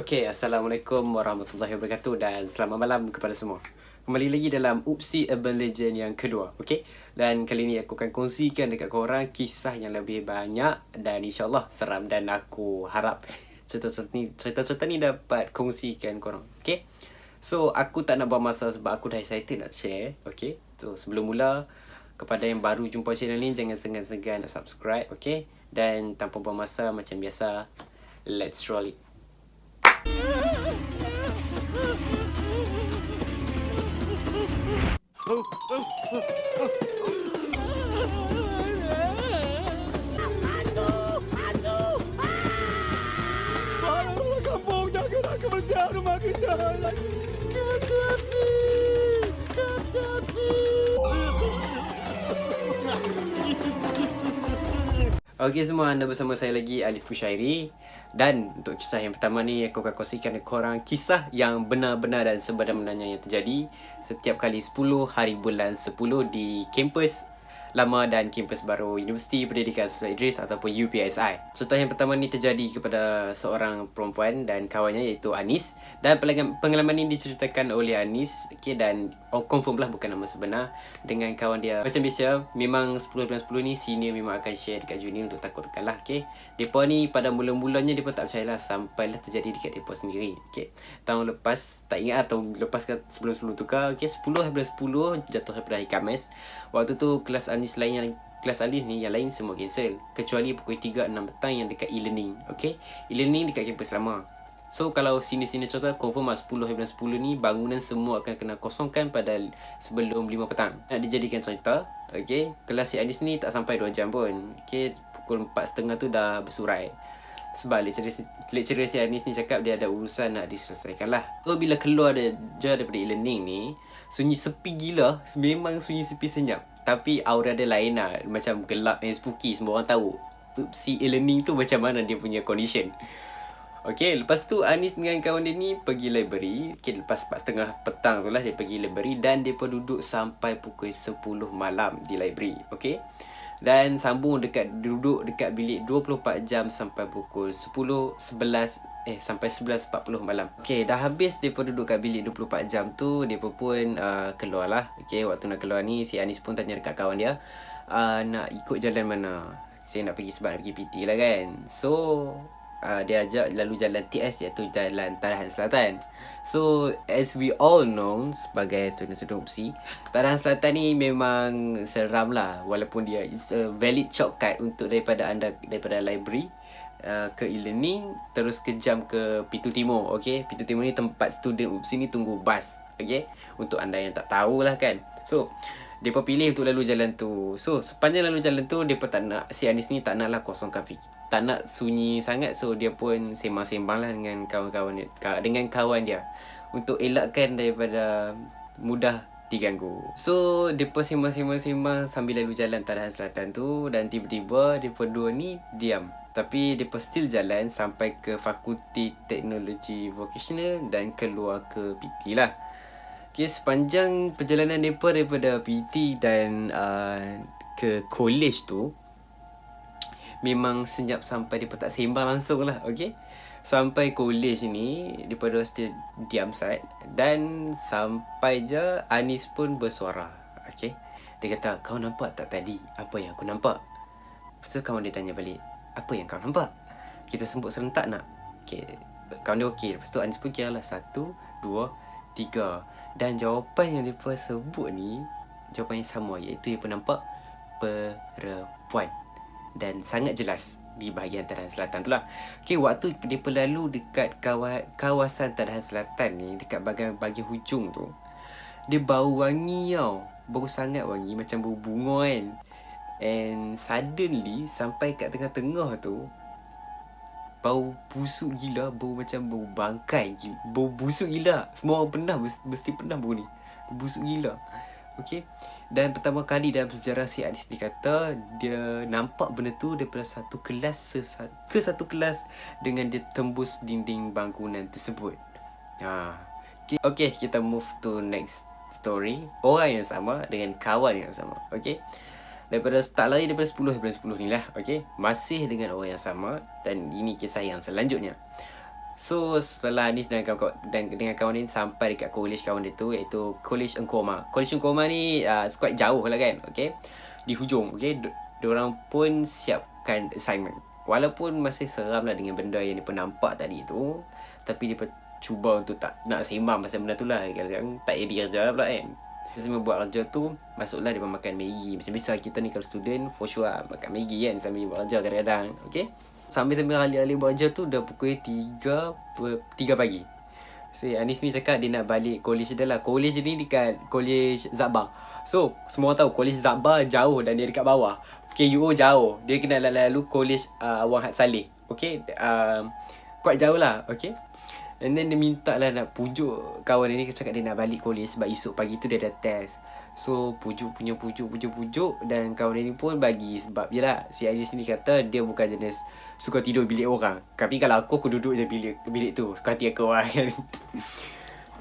Okey, Assalamualaikum warahmatullahi wabarakatuh dan selamat malam kepada semua. Kembali lagi dalam Upsi Urban Legend yang kedua, okey? Dan kali ni aku akan kongsikan dekat korang kisah yang lebih banyak dan insyaAllah seram dan aku harap cerita-cerita ni dapat kongsikan korang, okey? So, aku tak nak buang masa sebab aku dah excited nak share, okey? So, sebelum mula, kepada yang baru jumpa channel ni, jangan segan-segan nak subscribe, okey? Dan tanpa buang masa macam biasa, let's roll it. Tolonglah kampung, jangan nak kebersihan rumah kita lagi. Tapi. Okey semua, anda bersama saya lagi, Alif Kushairi. Dan untuk kisah yang pertama ni, aku akan kongsikan kepada korang kisah yang benar-benar dan sebenar-benarnya yang terjadi setiap kali 10 hari bulan 10 di kampus lama dan kampus baru Universiti Pendidikan Sultan Idris ataupun UPSI. Cerita yang pertama ni terjadi kepada seorang perempuan dan kawannya iaitu Anis. Dan pengalaman ni diceritakan oleh Anis, okay, dan confirm lah bukan nama sebenar, dengan kawan dia. Macam biasa, memang 10/10 ni senior memang akan share dekat junior untuk takutkan lah, okay. Mereka ni pada mula-mulanya mereka tak percayalah sampailah terjadi dekat mereka sendiri, okay. Tahun lepas, tak ingat tahun lepas ke sebelum-sebelum tukar, okay, 10/10 jatuh daripada hari Khamis. Waktu tu kelas Anis lain yang kelas Anis ni yang lain semua cancel kecuali pukul 3-6 petang yang dekat e-learning. Okey, e-learning dekat kampus lama. So kalau sini-sini cerita confirm 10/10 ni bangunan semua akan kena kosongkan pada sebelum 5 petang. Nak dijadikan cerita, okey, kelas si Anis ni tak sampai 2 jam pun. Okey, pukul 4.30 tu dah bersurai. Sebab lecturer si Anis ni cakap dia ada urusan nak diselesaikan lah. So bila keluar je daripada e-learning ni, sunyi sepi gila. Memang sunyi sepi senyap. Tapi aura dia lain lah. Macam gelap and spooky. Semua orang tahu si e-learning tu macam mana dia punya condition. Okay, lepas tu Anis dengan kawan dia ni pergi library. Okay, lepas 4.30 petang tu lah dia pergi library. Dan dia pun duduk sampai pukul 10 malam di library. Okay, dan sambung duduk dekat bilik 24 jam sampai pukul 11 sampai 11.40 malam. Okay, dah habis dia pun duduk kat bilik 24 jam tu, dia pun keluar lah. Okay, waktu nak keluar ni si Anis pun tanya dekat kawan dia, nak ikut jalan mana. Saya nak pergi sebab nak pergi PT lah kan. So dia ajak lalu jalan TS iaitu Jalan Tarahan Selatan. So as we all know sebagai student-student UPSI, Tarahan Selatan ni memang seram lah. Walaupun dia it's a valid shortcut untuk daripada library ke e-learning terus kejam ke Pintu Timur. Okay, Pintu Timur ni tempat student UPSI ni tunggu bas. Okay, untuk anda yang tak tahulah kan. So mereka pilih untuk lalu jalan tu. So sepanjang lalu jalan tu, mereka tak nak, si Anis ni tak nak lah kosongkan fikir, tak nak sunyi sangat. So dia pun sembang-sembang lah dengan kawan dia untuk elakkan daripada mudah diganggu. So mereka sembang-sembang sambil lalu jalan Tarahan Selatan tu. Dan tiba-tiba mereka dua ni diam. Tapi mereka still jalan sampai ke Fakulti Teknologi Vocational dan keluar ke PT lah. Okay, sepanjang perjalanan mereka daripada PT dan ke college tu, memang senyap sampai mereka tak sembang langsung lah. Okay, sampai college ni mereka dah still diam side. Dan sampai je Anis pun bersuara. Okay, dia kata, kau nampak tak tadi apa yang aku nampak? Lepas tu kawan dia tanya balik, apa yang kau nampak? Kita sebut serentak nak? Okay, kawan dia okey. Lepas tu Anis pun kira lah 1, 2, 3. Dan jawapan yang mereka sebut ni jawapan yang sama, iaitu mereka nampak perempuan. Dan sangat jelas di bahagian Tarahan Selatan tu lah. Okay, waktu mereka lalu dekat kawasan Tarahan Selatan ni, dekat bahagian hujung tu, dia bau wangi tau. Bau sangat wangi, macam bau bunga kan. And suddenly sampai kat tengah-tengah tu, bau busuk gila, bau macam bau bangkai gila. Bau busuk gila. Semua orang pernah, mesti pernah bau ni. Busuk gila. Okay, dan pertama kali dalam sejarah si Anis ni kata dia nampak benda tu daripada satu kelas ke satu kelas dengan dia tembus dinding bangunan tersebut. Okay, kita move to next story. Orang yang sama dengan kawan yang sama. Okay, tak lari daripada 10/10 ni lah. Okay, masih dengan orang yang sama. Dan ini kisah yang selanjutnya. So setelah Anis dan dengan kawan ni sampai dekat college kawan dia tu, iaitu College Engkoma. College Engkoma ni quite jauh lah kan. Okay, di hujung. Okay, diorang pun siapkan assignment. Walaupun masih seram lah dengan benda yang dia nampak tadi tu, tapi dia cuba untuk tak nak sembang pasal benda tu lah. Kadang-kadang tak jadi kerja pula kan. Sebelum buat kerja tu, masuklah dia makan Maggi. Macam biasa kita ni kalau student, for sure lah, makan Maggi kan sambil buat kerja kadang-kadang. Okay, sambil-sambil alih-alih buat kerja tu dah pukul 3 pagi. So Anis ni cakap dia nak balik college dia lah. College ni dekat College Zabar. So semua orang tahu College Zabar jauh dan dia dekat bawah. KUO jauh. Dia kena lalu College Wang Had Saleh. Okay, quite jauh lah. Okay, and then dia minta lah nak pujuk kawan dia ni, cakap dia nak balik college sebab esok pagi tu dia ada test. So pujuk, dan kawan dia ni pun bagi. Sebab yelah, si Anis ni kata dia bukan jenis suka tidur bilik orang. Tapi kalau aku duduk je bilik tu, suka hati aku lah kan.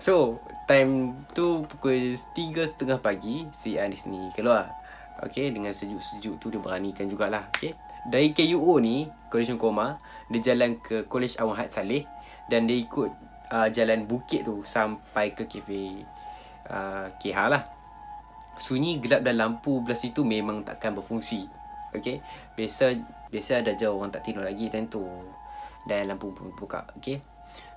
So time tu pukul 3:30 pagi si Anis ni keluar. Okay, dengan sejuk-sejuk tu dia beranikan jugalah. Okay, dari KUO ni, College Koma, dia jalan ke College Awang Had Saleh. Dan dia ikut jalan bukit tu sampai ke kafe KH lah. Sunyi gelap dan lampu belah situ memang takkan berfungsi. Okay, Biasa ada jauh orang tak tidur lagi time tu. Dan lampu pun buka. Okay,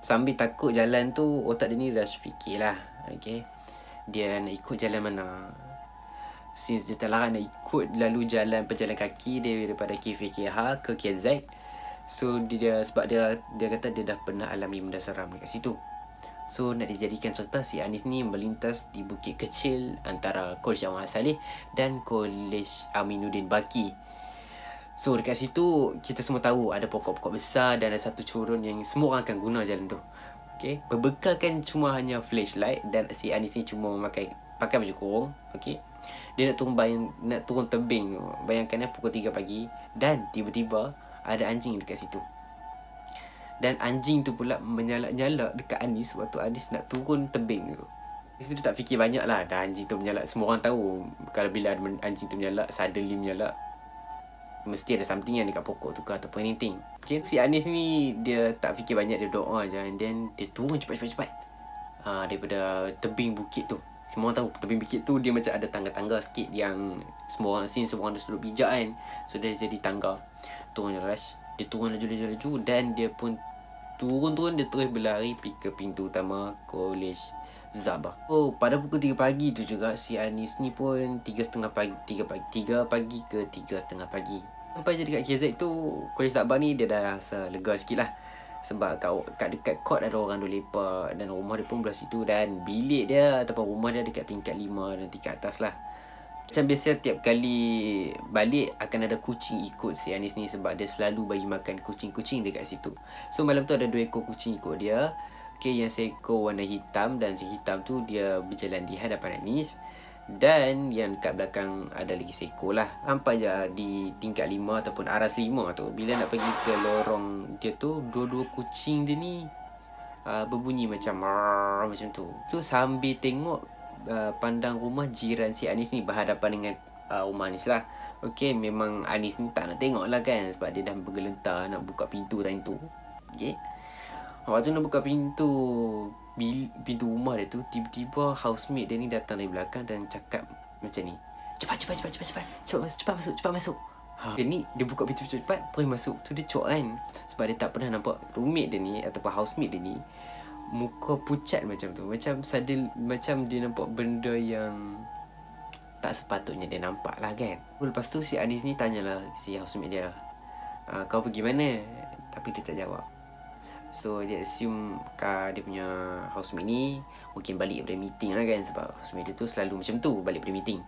sambil takut jalan tu, otak dia ni dah fikir lah. Okay, dia nak ikut jalan mana. Since dia terlarang nak ikut lalu jalan pejalan kaki dia daripada kafe KH ke KZ. So sebab dia kata dia dah pernah alami benda seram dekat situ. So nak dijadikan cerita, si Anis ni melintas di bukit kecil antara College Awang Had Saleh dan College Aminuddin Baki. So dekat situ kita semua tahu ada pokok-pokok besar dan ada satu curun yang semua orang akan guna jalan tu. Okay, berbekalkan cuma hanya flashlight, dan si Anis ni cuma pakai baju kurung. Okay, dia nak turun tebing. Bayangkan pukul 3 pagi dan tiba-tiba ada anjing dekat situ. Dan anjing tu pula menyalak-nyalak dekat Anis waktu Anis nak turun tebing tu. Di situ tak fikir banyak lah. Dah anjing tu menyalak. Semua orang tahu kalau bila ada anjing tu menyalak, suddenly menyalak, mesti ada something yang dekat pokok tu ke ataupun anything. Okay, si Anis ni dia tak fikir banyak, dia doa je. And then dia turun cepat-cepat daripada tebing bukit tu. Semua orang tahu tebing bukit tu dia macam ada tangga-tangga sikit yang semua orang ada sudut bijak kan. So dia jadi tangga. Turun rush. Dia turun laju dan dia pun turun dia terus berlari pergi ke pintu utama College Zabar. Oh, pada pukul 3 pagi tu juga si Anis ni pun 3 pagi ke 3:30 pagi. Sampai je dekat KZ tu, College Zabar ni dia dah rasa lega sikit lah. Sebab kat dekat court ada orang duk lepak dan rumah dia pun belah situ, dan bilik dia ataupun rumah dia dekat tingkat 5 dan tingkat atas lah. Macam biasa tiap kali balik akan ada kucing ikut si Anis ni sebab dia selalu bagi makan kucing-kucing dekat situ. So malam tu ada 2 ekor kucing ikut dia. Okay, yang seekor warna hitam, dan si hitam tu dia berjalan di hadapan Anis. Dan yang dekat belakang ada lagi seekor lah. Nampak je di tingkat 5 ataupun aras 5 tu, bila nak pergi ke lorong dia tu, dua-dua kucing dia ni berbunyi macam tu. So sambil tengok pandang rumah jiran si Anis ni berhadapan dengan rumah Anis lah. Okay, memang Anis ni tak nak tengok lah kan, sebab dia dah bergelentar nak buka pintu time tu. Okay, waktu nak buka pintu rumah dia tu, tiba-tiba housemate dia ni datang dari belakang dan cakap macam ni, cepat masuk. Dia ni dia buka pintu cepat terus masuk tu. Dia cok kan, sebab dia tak pernah nampak roommate dia ni ataupun housemate dia ni muka pucat macam tu. Macam dia nampak benda yang tak sepatutnya dia nampak lah kan. Lepas tu si Anis ni tanyalah si housemate dia, kau pergi mana? Tapi dia tak jawab. So dia assume dia punya housemate ni mungkin balik dari meeting lah kan, sebab housemate dia tu selalu macam tu, balik dari meeting.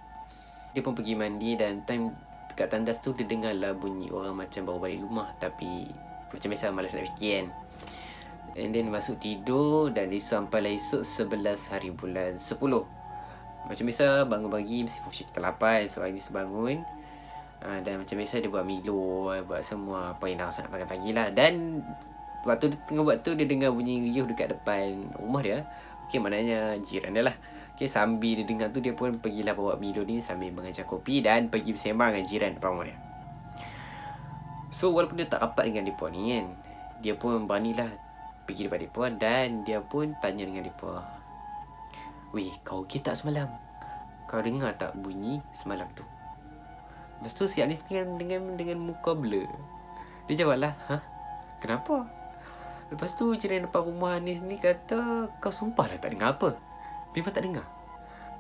Dia pun pergi mandi, dan time dekat tandas tu dia dengar lah bunyi orang macam baru balik rumah. Tapi macam biasa malas nak fikir kan. And then masuk tidur, dan sampailah esok 11 hari bulan 10. Macam biasa bangun pagi mesti fungsi kita lapar. So Anis bangun, dan macam biasa dia buat Milo, buat semua apa yang dah rasa nak makan pagi lah. Dan waktu dia tengah buat tu, dia dengar bunyi riuh dekat depan rumah dia. Okay, maknanya jiran dia lah. Okay, sambil dia dengar tu, dia pun pergilah bawa Milo ni sambil mengajar kopi dan pergi bersembang dengan jiran depan rumah dia. So walaupun dia tak rapat dengan mereka ni kan, dia pun beranilah pergi depan mereka dan dia pun tanya dengan mereka, "Weh, kau okey tak semalam? Kau dengar tak bunyi semalam tu?" Lepas tu si Anis dengan muka blur. Dia jawablah, "Hah? Kenapa?" Lepas tu jiran depan rumah Anis ni kata, "Kau sumpah dah tak dengar apa? Memang tak dengar?"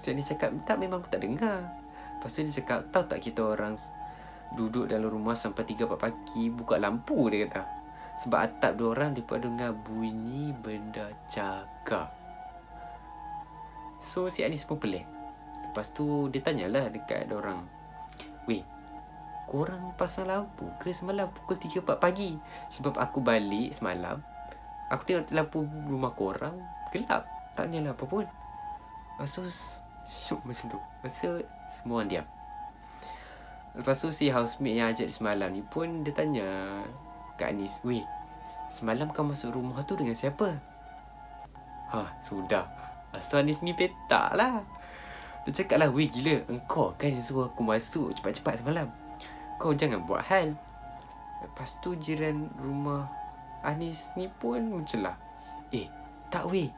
Si Anis cakap, "Tak, memang aku tak dengar." Lepas tu dia cakap, "Tahu tak kita orang duduk dalam rumah sampai 3-4 pagi buka lampu," dia kata. "Sebab atap diorang mereka dengar bunyi benda cakap." So si Anis pun pelik. Lepas tu dia tanyalah dekat diorang, "Weh, korang pasang lampu ke semalam pukul 3-4 pagi? Sebab aku balik semalam, aku tengok lampu rumah korang gelap, tak nyala apa pun." Lepas tu syuk macam tu. Lepas tu semua orang diam. Lepas tu si housemate yang ajak dia semalam ni pun dia tanya kat Anis, "Weh, semalam kau masuk rumah tu dengan siapa?" Sudah. Lepas tu Anis ni petak lah. Dia cakap lah, "Weh, gila, engkau kan yang suruh aku masuk cepat-cepat semalam. Kau jangan buat hal." Lepas tu jiran rumah Anis ni pun mencelah, "Tak weh,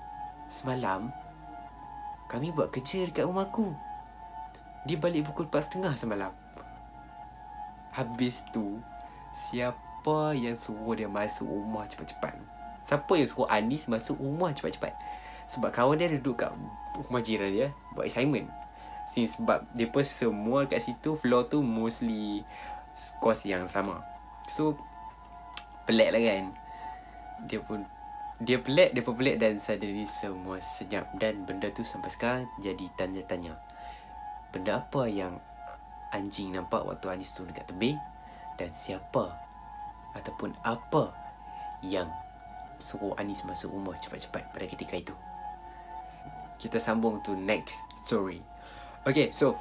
semalam kami buat kerja dekat rumah aku. Dia balik pukul 4:30 semalam." Habis tu, siapa yang suruh dia masuk rumah cepat-cepat? Siapa yang suruh Anis masuk rumah cepat-cepat? Sebab kawan dia duduk kat rumah jiran dia buat assignment. Sebab mereka semua kat situ, floor tu mostly kos yang sama. So pelik lah kan. Dia pelik dan suddenly semua senyap. Dan benda tu sampai sekarang jadi tanya-tanya. Benda apa yang anjing nampak waktu Anis tu dekat tebing? Dan siapa ataupun apa yang suruh Anis masuk rumah cepat-cepat pada ketika itu? Kita sambung to next story. Okay, so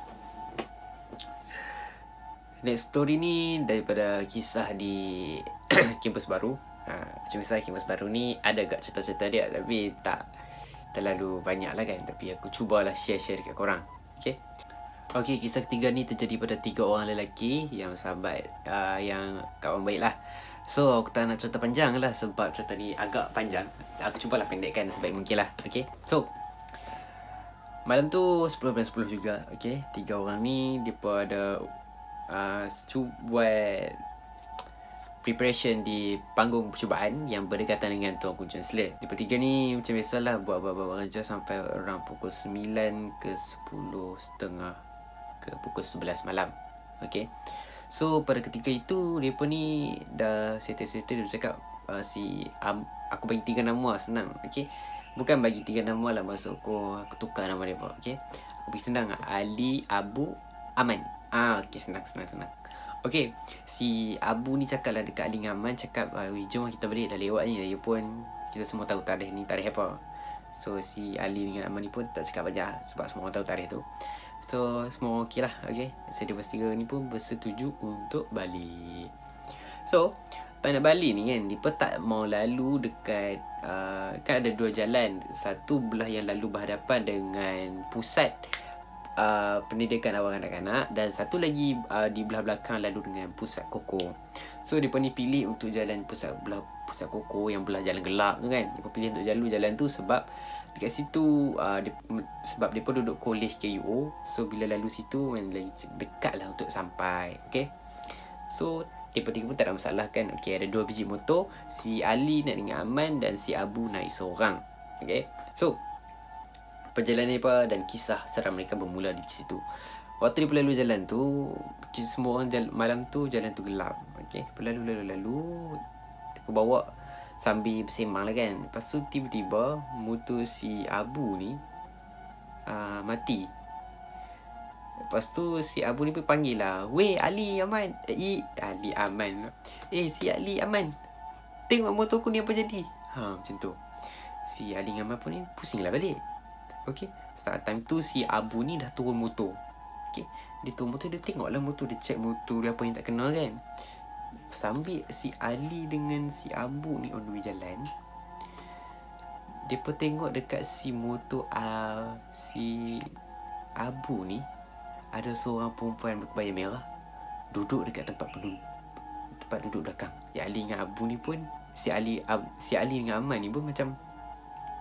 next story ni daripada kisah di kampus baru. Macam misalnya kampus baru ni ada agak cerita-cerita dia, tapi tak terlalu banyak lah kan. Tapi aku cubalah share dekat korang. Okay, kisah ketiga ni terjadi pada 3 orang lelaki yang sahabat, yang kawan baik lah. So aku tak nak cerita panjang lah sebab cerita ni agak panjang. Aku cubalah pendekkan sebaik mungkin lah. Okay, so malam tu 10/10 juga. Okay, 3 orang ni mereka ada buat preparation di panggung percubaan yang berdekatan dengan Tuan Kuncen Selit. Mereka 3 ni macam biasalah buat kerja sampai orang pukul 9 ke 10:30 ke pukul 11 malam. Okay, so pada ketika itu mereka ni dah settle. Dia cakap, aku bagi 3 nama, senang. Okay, bukan bagi 3 nama lah, maksud aku tukar nama mereka. Okay, aku bagi senang, Ali, Abu, Aman. Okay, senang. Okay, si Abu ni cakap lah dekat Ali dengan Aman, cakap, "Jom kita balik, dah lewat ni." Dia pun kita semua tahu tarikh ni tarikh apa. So si Ali dengan Aman ni pun tak cakap banyak sebab semua orang tahu tarikh tu. So semua okey lah. Okay, so dia bertiga ni pun bersetuju untuk balik. So tak nak balik ni kan, mereka tak mau lalu dekat kan ada 2 jalan. Satu belah yang lalu berhadapan dengan pusat pendidikan awal kanak-kanak, dan satu lagi di belah belakang lalu dengan pusat koko. So mereka ni pilih untuk jalan pusat koko yang belah jalan gelap tu kan. Mereka pilih untuk jalan tu sebab dekat situ sebab mereka duduk college KUO. So bila lalu situ lagi dekat lah untuk sampai. Okay, so mereka 3 pun tak ada masalah kan. Okay, ada 2 biji motor. Si Ali naik dengan Aman dan si Abu naik seorang. Okay, so perjalanan mereka dan kisah seram mereka bermula di situ. Waktu mereka lalu jalan tu, semua orang malam tu jalan tu gelap. Okay, lalu mereka bawa sambil bersemang lah kan. Lepas tu tiba-tiba motor si Abu ni mati. Lepas tu si Abu ni pun panggil lah, "Weh, Ali, Aman." Ali, Aman. Si Ali, Aman, tengok motor aku ni apa jadi. Macam tu. Si Ali dengan Aman pun ni pusing lah balik. Okay, saat time tu si Abu ni dah turun motor. Okay, dia turun motor, dia tengok lah motor, dia check motor dia apa yang tak kenal kan. Sambil si Ali dengan si Abu ni on the way jalan, dia pun tengok dekat si motor si Abu ni ada seorang perempuan berkebaya merah duduk dekat tempat duduk belakang. Yang Ali dengan Abu ni pun si Ali dengan Aman ni pun macam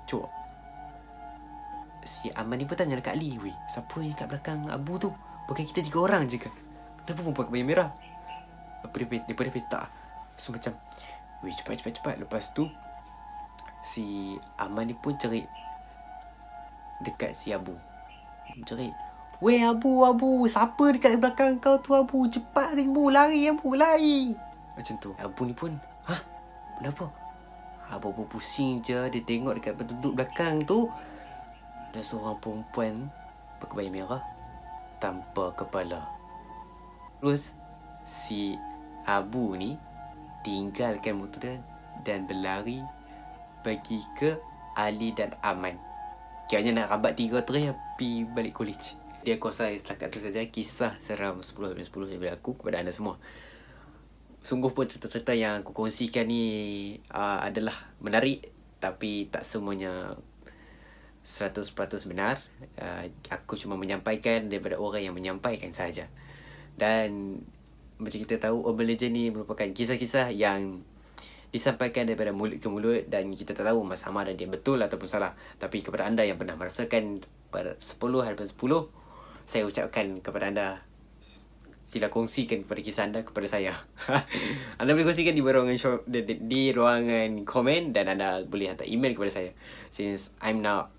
cuk. Si Aman ni pun tanya dekat Ali, weh, siapa yang kat belakang Abu tu? Bukan kita 3 orang je kan? Kenapa perempuan kebaya merah? Apa dia petak. So macam, weh, cepat. Lepas tu si Aman ni pun cerit dekat si Abu. Cerit, weh Abu, siapa dekat belakang kau tu Abu? Cepat Abu, lari. Macam tu. Abu ni pun, hah? Kenapa? Abu pusing je. Dia tengok dekat penduduk belakang tu, ada seorang perempuan berkebaya merah tanpa kepala. Terus si Abu ni tinggalkan motor dia dan berlari pergi ke Ali dan Aman. Kiranya nak rabat 3 pergi balik college. Dia kuasa setakat tu saja kisah seram 10/10 daripada aku kepada anda semua. Sungguh pun cerita-cerita yang aku kongsikan ni adalah menarik, tapi tak semuanya 100% benar. Aku cuma menyampaikan daripada orang yang menyampaikan saja. Dan macam kita tahu, Urban Legend ni merupakan kisah-kisah yang disampaikan daripada mulut ke mulut, dan kita tak tahu sama ada dia betul ataupun salah. Tapi kepada anda yang pernah merasakan pada 10/10, saya ucapkan kepada anda, sila kongsikan kepada kisah anda kepada saya. Anda boleh kongsikan di ruangan komen, dan anda boleh hantar email kepada saya, since I'm now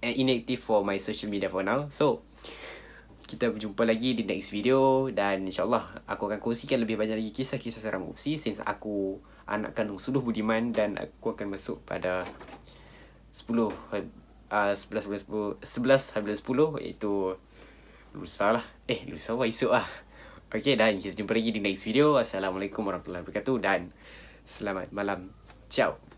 inactive for my social media for now. So kita berjumpa lagi di next video, dan insyaAllah aku akan kongsikan lebih banyak lagi kisah-kisah seram Upsi, since aku anak kandung Suluh Budiman, dan aku akan masuk pada 11/10, iaitu lusa lah. Esok lah. Okay, dan kita jumpa lagi di next video. Assalamualaikum warahmatullahi wabarakatuh, dan selamat malam. Ciao.